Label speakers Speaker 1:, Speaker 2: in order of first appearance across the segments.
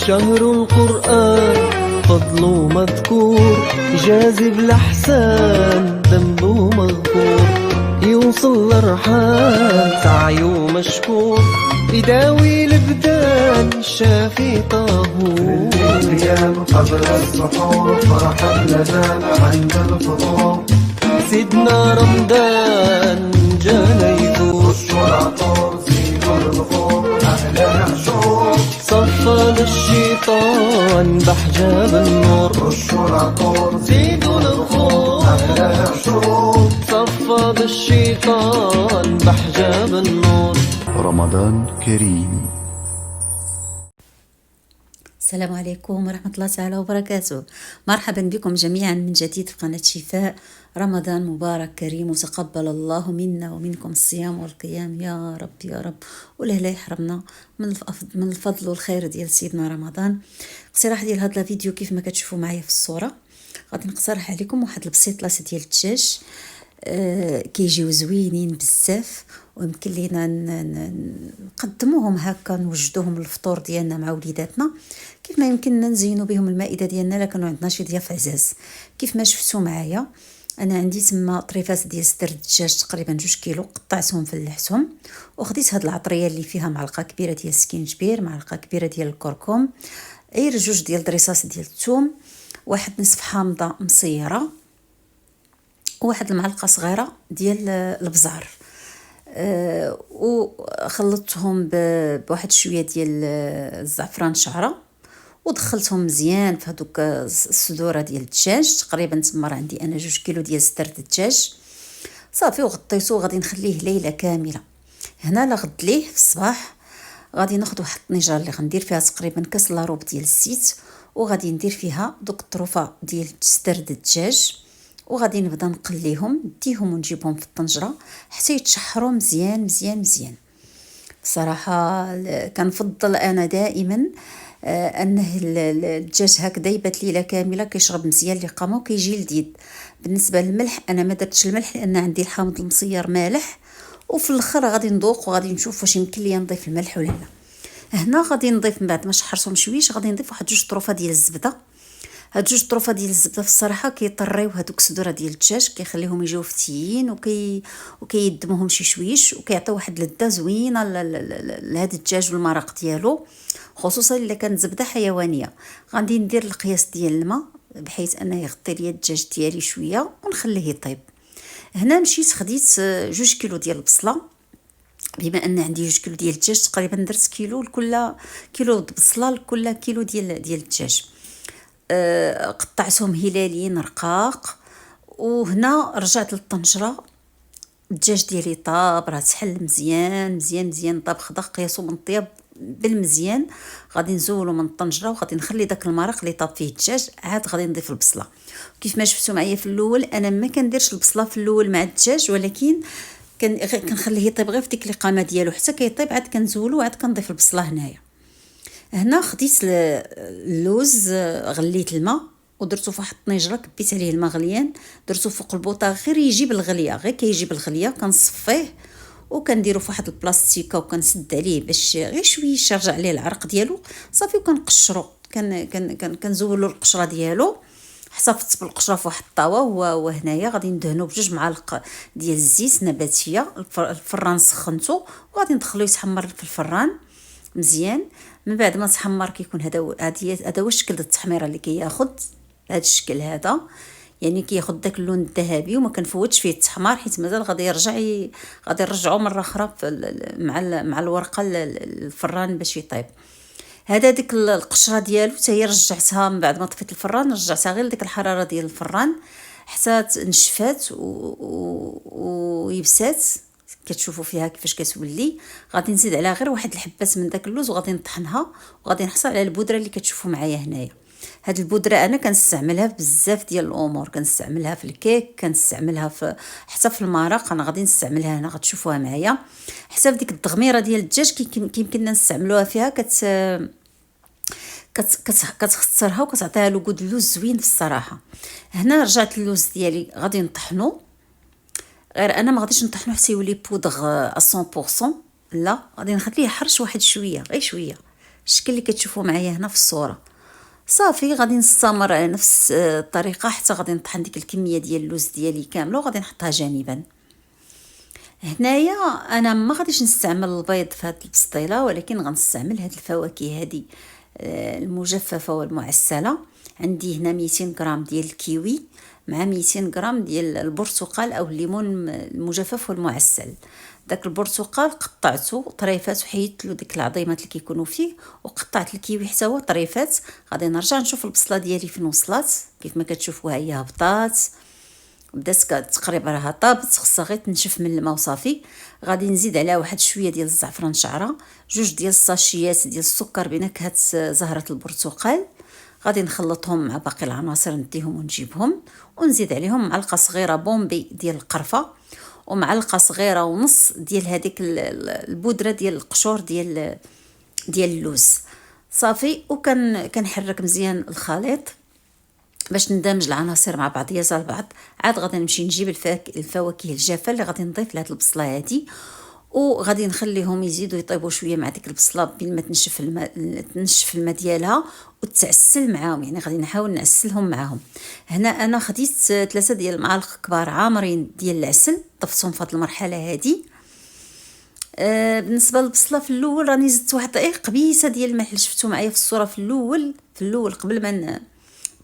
Speaker 1: شهر القرآن فضله مذكور، جاذب الأحسان ذنبه مغفور، يوصل لرحال سعيه مشكور، يداوي الابدان شافي طهور.
Speaker 2: القيام قبل السحور فرحا لنا عند الفطور،
Speaker 1: سيدنا رمضان جانا يثور،
Speaker 2: العطور زيد البخور أهلا شهور،
Speaker 1: صفى للشيطان بحجاب النور،
Speaker 2: العطور
Speaker 1: زيد البخور
Speaker 2: أهلا شهور.
Speaker 1: صفى للشيطان بحجاب النور.
Speaker 3: رمضان كريم.
Speaker 4: السلام عليكم ورحمة الله تعالى وبركاته. مرحبا بكم جميعا من جديد في قناة شفاء. رمضان مبارك كريم، وتقبل الله منا ومنكم الصيام والقيام يا رب يا رب، ولا لا يحرمنا من الفضل والخير ديال سيدنا رمضان. اقتراح ديال هذا الفيديو كيف ما كتشوفوا معايا في الصورة، غادي نقترح عليكم واحد البسيط ديال الدجاج كيجيو زوينين بزاف، ويمكن لينا نقدموهم هكا، نوجدوهم للفطور ديالنا مع وليداتنا، كيف ما يمكننا نزينوا بهم المائده ديالنا لا كانوا عندنا شي ضياف عزاز. كيف ما شفتوا معايا انا عندي تما طريفات ديال صدر الدجاج تقريبا 2 كيلو، قطعتهم فلحتهم، وخديت هاد العطريه اللي فيها معلقه كبيره ديال السكينجبير، معلقه كبيره ديال الكركم، غير 2 ديال دريساس ديال الثوم، واحد نصف حامضه مصيره، وواحد المعلقه صغيره ديال البزار، وخلطتهم بواحد شويه ديال الزعفران شعره، ودخلتهم مزيان في هذوك الصدوره ديال الدجاج. تقريبا تما راه عندي انا 2 كيلو ديال صدر الدجاج صافي، وغطيته وغادي نخليه ليله كامله. هنا لا غد ليه في الصباح غادي ناخذ واحد الطنجره اللي غندير فيها تقريبا كاس لاروب ديال الزيت، وغادي ندير فيها دوك الطروفه ديال صدر الدجاج، وغادي نبدا نقليهم، نديهم ونجيبهم في الطنجره حتى يتشحروا مزيان مزيان مزيان. بصراحه كنفضل انا دائما انه الدجاج هكذا يبات ليله كامله كيشرب مزيان القامه وكيجي لذيذ. بالنسبه للملح انا ما درتش الملح لان عندي الحامض المصير مالح، وفي الاخر غادي نذوق وغادي نشوف واش يمكن لي نضيف الملح ولا لا. هنا غادي نضيف من بعد ما شحرتهم شويش، غادي نضيف واحد 2 طروفه ديال الزبده. هاد 2 طروفه ديال الزبده في الصراحه كيطريو هذوك الصدوره ديال الدجاج، كيخليهم يجيو فتيين وكيدموهم شي شويش، وكيعطيو واحد اللذه زوينه لهاد الدجاج والمرق ديالو، خصوصا الا كانت زبده حيوانيه. غادي ندير القياس ديال الماء بحيث انه يغطي لي الدجاج ديالي شويه ونخليه يطيب. هنا مشيت خديت 2 كيلو ديال البصله، بما ان عندي 2 كيلو ديال الدجاج تقريبا درت كيلو لكل كيلو بصله لكل كيلو ديال الدجاج. قطعتهم هلاليين رقاق، وهنا رجعت للطنجره. الدجاج ديالي طاب، راه تحل مزيان مزيان مزيان، طاب خدا قياسو من الطياب بالمزيان. غادي نزولو من الطنجره وغادي نخلي داك المرق اللي طاب فيه الدجاج، عاد غادي نضيف البصله. كيف ما شفتوا معايا في الاول انا ما كنديرش البصله في الاول مع الدجاج، ولكن كنخليه يطيب غير في ديك القامه ديالو حتى كيطيب، عاد كنزولو وعاد كنضيف البصله هنايا. هنا خديت اللوز، غليت الماء ودرتو في واحد الطنجره، كبيت عليه الماء غليان، درتو فوق البوطه غير يجيب الغليه، غير كيجيب الغليه كنصفيه وكنديرو في واحد البلاستيكه وكنسد عليه باش غير شويه يرجع عليه العرق ديالو صافي، وكنقشرو كنزولو القشره ديالو. حصفت بالقشره في واحد الطاوه، وهنايا غادي ندهنو ب2 معالق ديال الزيت نباتيه. الفران سخنته وغادي ندخلو يتحمر في الفران مزيان. من بعد ما تحمر كيكون هذا هو الشكل ديال التحميره اللي كياخذ هذا الشكل هذا، يعني كياخذ داك اللون الذهبي، وما كنفوتش فيه التحمار حيت مازال غادي نرجعو مره اخرى مع الورقه الفران باش يطيب. هذا ديك القشره ديالو حتى هي رجعتها من بعد ما طفيت الفران، رجعتها غير ديك الحراره ديال الفران حتى نشفات ويبسات. كتشوفوا فيها كيفاش كتولي. غادي نزيد عليها غير واحد الحبات من داك اللوز وغادي نطحنها، وغادي نحصل على البودره اللي كتشوفوا معايا هنايا. هاد البودره انا كنستعملها في بزاف ديال الامور، كنستعملها في الكيك، كنستعملها حتى في المرق. انا غادي نستعملها هنا، غتشوفوها معايا حتى في ديك التغميره ديال الدجاج كيمكننا نستعملوها فيها. كتخسرها وكتعطيها له كود اللوز زوين في الصراحه. هنا رجعت اللوز ديالي غادي نطحنو، غير انا ما غاديش نطحنو حتى يولي بودغ 100%، لا غادي نخليه يحرش واحد شويه غير شويه الشكل اللي كتشوفوا معايا هنا في الصوره. صافي غادي نستمر على نفس الطريقه حتى غادي نطحن ديك الكميه ديال اللوز ديالي كامله وغادي نحطها جانبا. هنايا انا ما غاديش نستعمل البيض في هذه البسطيله، ولكن غنستعمل هذه الفواكه هذه المجففه والمعسله. عندي هنا 200 غرام ديال الكيوي مع 200 غرام ديال البرتقال او الليمون المجفف والمعسل. داك البرتقال قطعته طريفات وحيدت له ديك العظيمات اللي كيكونوا فيه، وقطعت الكيوي حتى هو طريفات. غادي نرجع نشوف البصله ديالي فين وصلت. كيف ما كتشوفوها هي هبطات، بدات تقريبا راها طابت، خصها غير تنشف من الماء وصافي. غادي نزيد عليها واحد شويه ديال الزعفران شعره، جوج ديال الساشيات ديال السكر بنكهه زهره البرتقال. غادي نخلطهم مع باقي العناصر، نديهم ونجيبهم، ونزيد عليهم معلقه صغيره بومبي ديال القرفه، ومعلقه صغيره ونص ديال هذيك البودره ديال القشور ديال اللوز. صافي كنحرك مزيان الخليط باش ندمج العناصر مع بعضيها زال بعض. عاد غادي نمشي نجيب الفواكه الجافه اللي غادي نضيف لهاد البصله هادي، وغادي نخليهم يزيدوا يطيبوا شويه مع ديك البصله بين ما تنشف الماء ديالها وتعسل معاهم. يعني غادي نحاول نعسلهم معاهم. هنا انا خديت 3 ديال المعالق كبار عامرين ديال العسل، ضفتهم في هذه المرحله هذه. بالنسبه للبصله في الاول راني زدت واحد قبيصه ديال الملح اللي شفتو معايا في الصوره في الاول قبل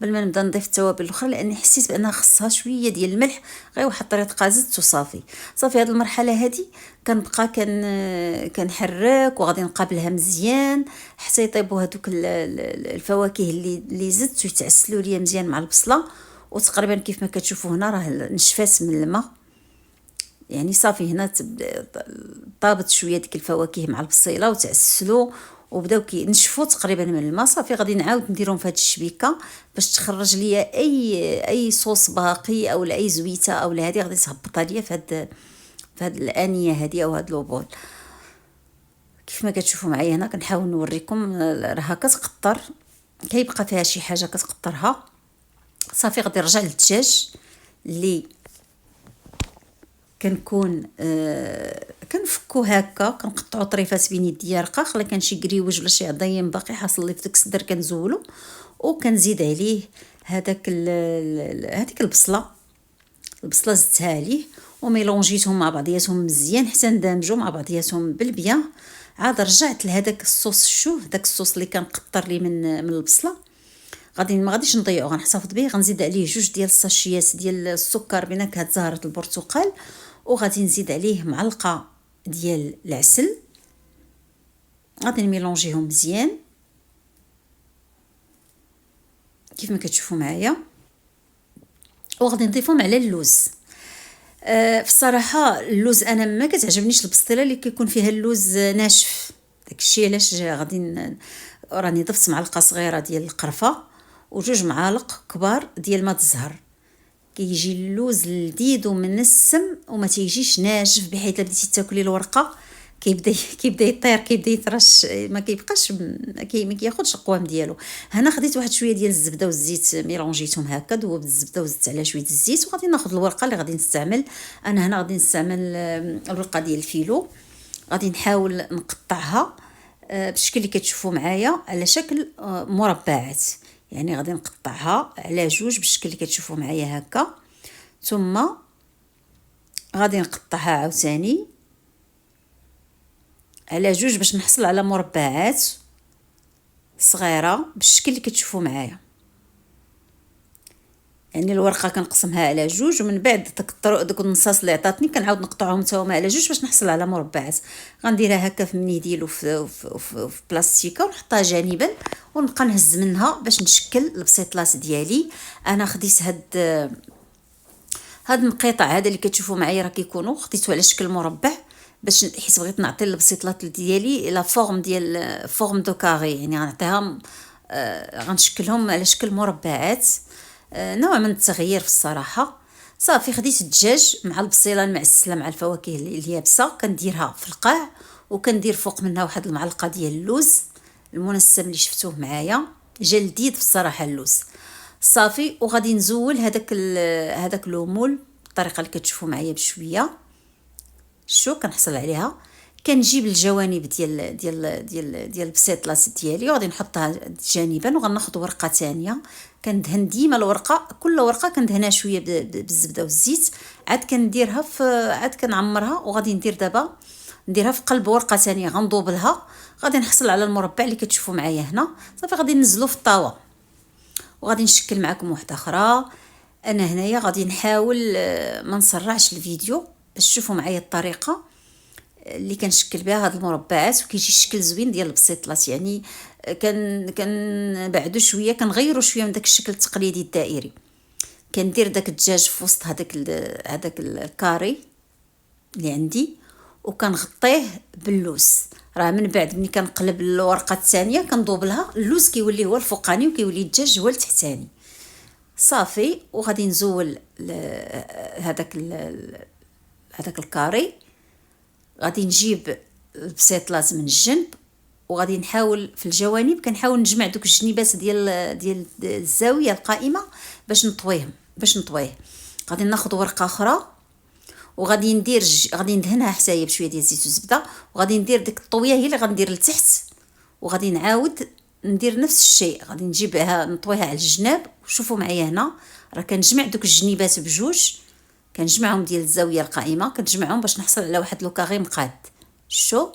Speaker 4: ما نبدا نضيف التوابل الاخرى، لاني حسيت بانها خصها شويه ديال الملح. غير واحد الطريقه زدت وصافي. صافي هذه المرحله هذه كنبقى كنحرك وغادي نقابلها مزيان حتى يطيبوا هذوك الفواكه اللي زدت ويتعسلوا ليا مزيان مع البصله. وتقريبا كيف ما كتشوفوا هنا راه نشفات من الماء. يعني صافي هنا طابت شويه ديك الفواكه مع البصيله وتعسلوا وبداو كينشفوا تقريبا من الماء. صافي غادي نعاود نديرهم في هذه الشبيكه باش تخرج ليا اي صوص باقي او اي زويته او هذه غادي تهبطها ليا في هذه الانيه هذه او هذا لوبول. كيف ما كتشوفوا معايا هنا كنحاول نوريكم راها كتقطر، كيبقى فيها شي حاجه كتقطرها. صافي غادي نرجع للدجاج اللي كنكون كنفكو هكا، كنقطعو طريفات بين يديا رقاق، لا كان شي قريوج ولا شي عضيم باقي حاصل لي في داك الصدر كنزولو، وكنزيد عليه هذيك البصله زدتها عليه وميلونجيتهم مع بعضياتهم مزيان حتى ندمجوا مع بعضياتهم بالبيان. عاد رجعت لهذاك الصوص، شوف داك الصوص اللي كان قطر لي من البصله ما غاديش نضيعو، غنحتفظ به. غنزيد عليه 2 ديال الساشيات ديال السكر بنكهه زهره البرتقال، وغادي نزيد عليه معلقه ديال العسل. غادي نميلونجيهم مزيان كيف ما كتشوفوا معايا، وغادي نضيفهم على اللوز. في الصراحه اللوز انا ما كتعجبنيش البسطيله اللي كيكون فيها اللوز ناشف، داكشي علاش راني ضفت معلقه صغيره ديال القرفه و2 معالق كبار ديال ماء الزهر. كيجي اللوز لذيذ ومنسم وما تيجيش ناشف، بحيث الا بديتي تاكلي الورقه كيبدا يطير، كيبدا يطرش، ما كيبقاش ما كياخذش القوام ديالو. هنا خديت واحد شويه ديال الزبده والزيت، ميلونجيتهم هكا، ذوبت الزبده وزدت عليها شويه الزيت، وغادي ناخذ الورقه اللي غادي نستعمل. انا هنا غادي نستعمل الورقه ديال الفيلو. غادي نحاول نقطعها بالشكل اللي كتشوفوا معايا على شكل مربعات. يعني غادي نقطعها على 2 بالشكل اللي كتشوفوا معايا هكا، ثم غادي نقطعها عاوتاني على 2 باش نحصل على مربعات صغيره بالشكل اللي كتشوفوا معايا. يعني الورقه كنقسمها على 2، ومن بعد داك النصاص اللي عطاتني كنعاود نقطعهم حتى هما على 2 باش نحصل على مربعات. غنديرها هكا في منيديل في بلاستيكه ونحطها جانبا، ونبقى نهز منها باش نشكل البسيطلات ديالي. انا خديت هاد المقيطع هذا اللي كتشوفوا معايا راه كيكونوا خديته على شكل مربع، باش حيت بغيت نعطي البسيطلات ديالي لا فورم ديال فورم دو كاري، يعني غنعطيها غنشكلهم على شكل مربعات. نوع من التغيير في الصراحه. صافي خديت الدجاج مع البصيله المعسله مع الفواكه اليابسه، كنديرها في القاع، وكندير فوق منها واحد المعلقه ديال اللوز المنسم اللي شفتوه معايا، جا لذيذ في الصراحه اللوز. صافي وغادي نزول هذاك لومول بالطريقه اللي كتشوفوا معايا بشويه. شو كنحصل عليها كنجيب الجوانب ديال البسيطلاس ديالي وغادي نحطها جانبا، وغناخذ ورقه ثانيه كندهن ديما الورقه، كل ورقه كندهنها شويه بالزبده والزيت، عاد كنديرها عاد كنعمرها، وغادي ندير دابا نديرها في قلب ورقه ثانيه غنضوبلها، غادي نحصل على المربع اللي كتشوفوا معايا هنا. صافي غادي ننزلو في الطاوه وغادي نشكل معكم واحده اخرى. انا هنايا غادي نحاول ما نسرعش الفيديو باش تشوفوا معايا الطريقه اللي كنشكل بها هاد المربعات، وكيجي الشكل زوين ديال البسيطلاس. يعني كان بعدو شويه كنغيروا شويه من داك الشكل التقليدي الدائري. كندير داك الدجاج في وسط هذاك الكاري اللي عندي، وكنغطيه باللوز. راه من بعد ملي كنقلب الورقه الثانيه كنضوب لها اللوز، كيولي هو الفوقاني وكيولي الدجاج هو التحتاني. صافي وغادي نزول هذاك الكاري. غادي نجيب البسيطلاس من الجنب، وغادي نحاول في الجوانب كنحاول نجمع دوك الجنيبات ديال الزاويه القائمه باش نطويه. غادي ناخذ ورقه اخرى وغادي غادي ندهنها حتى بشويه ديال الزيت والزبده، وغادي ندير ديك الطويه هي اللي غندير لتحت، وغادي نعاود ندير نفس الشيء. غادي نجيبها نطويها على الجناب. وشوفوا معايا هنا راه كنجمع دوك الجنيبات بجوج، كنجمعهم ديال الزاويه القائمه، كنجمعهم باش نحصل على واحد لو كاري مقاد. شو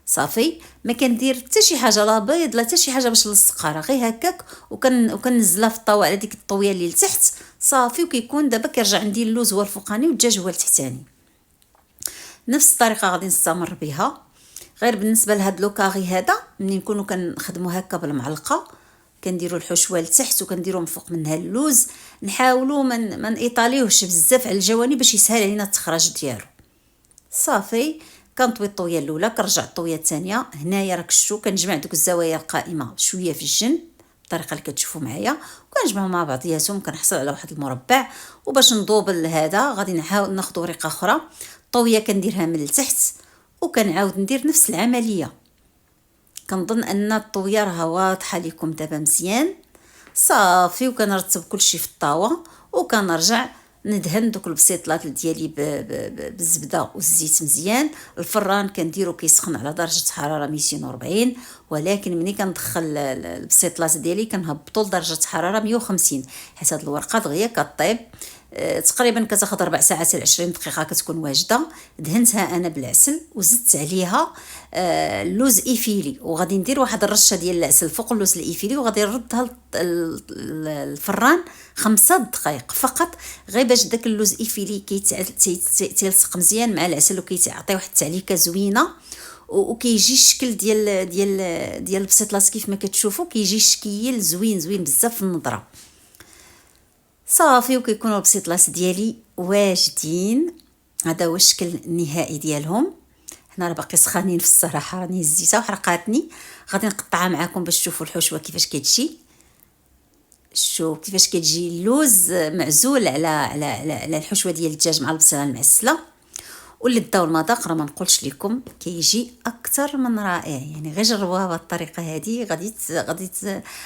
Speaker 4: صافي ما كندير حتى شي حاجه، لا بيض لا حتى شي حاجه باش نلصقها، راه غير هكاك وكننزلها في الطاوه على ديك الطويه اللي لتحت. صافي وكيكون دابا كيرجع عندي اللوز هو الفوقاني والدجاج هو التحتاني. نفس الطريقه غادي نستمر بها، غير بالنسبه لهاد لو كاري هذا ملي نكونوا كنخدموا هكا بالمعلقه كنديروا الحشوه لتحت وكنديروا من فوق منها اللوز. نحاولوا من ايطاليوش بزاف على الجوانب باش يسهل علينا التخراج ديالو. صافي كنطوي الطويه الاولى، كنرجع الطويه الثانيه. هنايا راك شفتوا كنجمع دوك الزوايا القائمه شويه في الجنب بالطريقه اللي كتشوفوا معايا، وكنجمعهم مع بعضياتهم كنحصل على واحد المربع. وباش نضوب هذا غادي نحاول ناخذ ورقه اخرى، الطويه كنديرها من التحت وكنعاود ندير نفس العمليه. كنظن ان الطويه راه واضحه لكم دابا مزيان. صافي وكنرتب كلشي في الطاوه وكنرجع ندهن دوك البسيطلات ديالي بالزبده والزيت مزيان. الفران كنديرو كيسخن على درجه حراره 240، ولكن ملي كندخل البسيطلات ديالي كنهبطو لدرجه حراره 150 حيت هاد الورقه دغيا كطيب. تقريبا كتاخذ 4 ساعات ل 20 دقيقه كتكون واجده. دهنتها انا بالعسل وزدت عليها اللوز ايفيلي، وغادي ندير واحد الرشه ديال العسل فوق اللوز الايفيلي، وغادي نردها الفران 5 دقائق فقط، غير باش داك اللوز ايفيلي كيتلصق مزيان مع العسل وكيعطي واحد التعليكه زوينه، وكيجي الشكل ديال البسيطلاس كيف ما كتشوفوا كيجي شكيل زوين بزاف في النظره. صافي وكيكونوا البسيطلاس ديالي واجدين. هذا هو الشكل النهائي ديالهم. هنا راه باقي سخانين في الصراحه، راني هزيتها وحرقاتني. غادي نقطعها معكم باش تشوفوا الحشوه كيفاش كتجي. شوف كيفاش كتجي اللوز معزول على الحشوه ديال الدجاج مع البصله المعسله. واللذه والمذاق راه ما نقولش لكم كيجي اكثر من رائع. يعني غير جربوها بهذه الطريقه هذه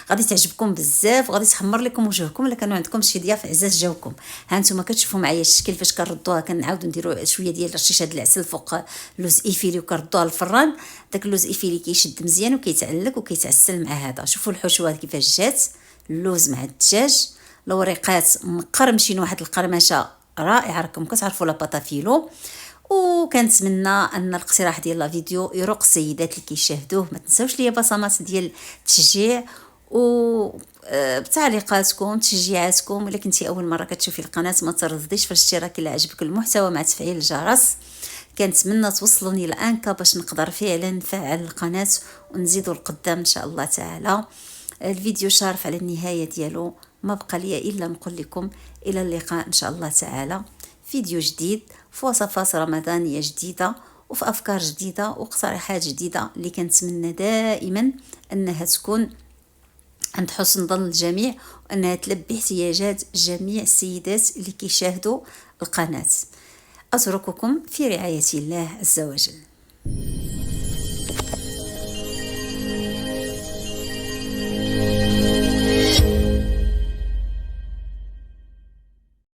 Speaker 4: غادي تعجبكم بزاف، وغادي تحمر لكم وجهكم الا كانوا عندكم شي ضياف عزاز جاوكم. ها انتم كتشوفوا معايا الشكل فاش كنردوها، كنعاودوا نديروا شويه ديال رشيشه د العسل فوق اللوز ايفيلي وكنردوها للفران. داك اللوز ايفيلي كيشد مزيان وكيتعلق وكيتعسل مع هذا. شوفوا الحشوه كيفاش جات، اللوز مع الدجاج، الوريقات مقرمشين واحد القرمشه رائعه. راكم كتعرفوا لا باتافيلو. وكنتمنى ان الاقتراح ديال لا فيديو يروق السيدات اللي كيشاهدوه. ما تنساوش ليا بصمات ديال التشجيع بتعليقاتكم تشجيعاتكم. الا كنتي اول مره كتشوفي القناه ما ترديش في الاشتراك الا عجبك المحتوى مع تفعيل الجرس. كنتمنى توصلوني لانكا باش نقدر فعلا نفعل القناه ونزيدوا القدام ان شاء الله تعالى. الفيديو شارف على النهايه ديالو، ما بقى لي الا نقول لكم الى اللقاء ان شاء الله تعالى، فيديو جديد في وصفات رمضانيه جديده وفي افكار جديده واقتراحات جديده اللي كنتمنى دائما انها تكون عند حسن ظن الجميع، وانها تلبي احتياجات جميع السيدات اللي كيشاهدوا القناه. اترككم في رعايه الله عز وجل.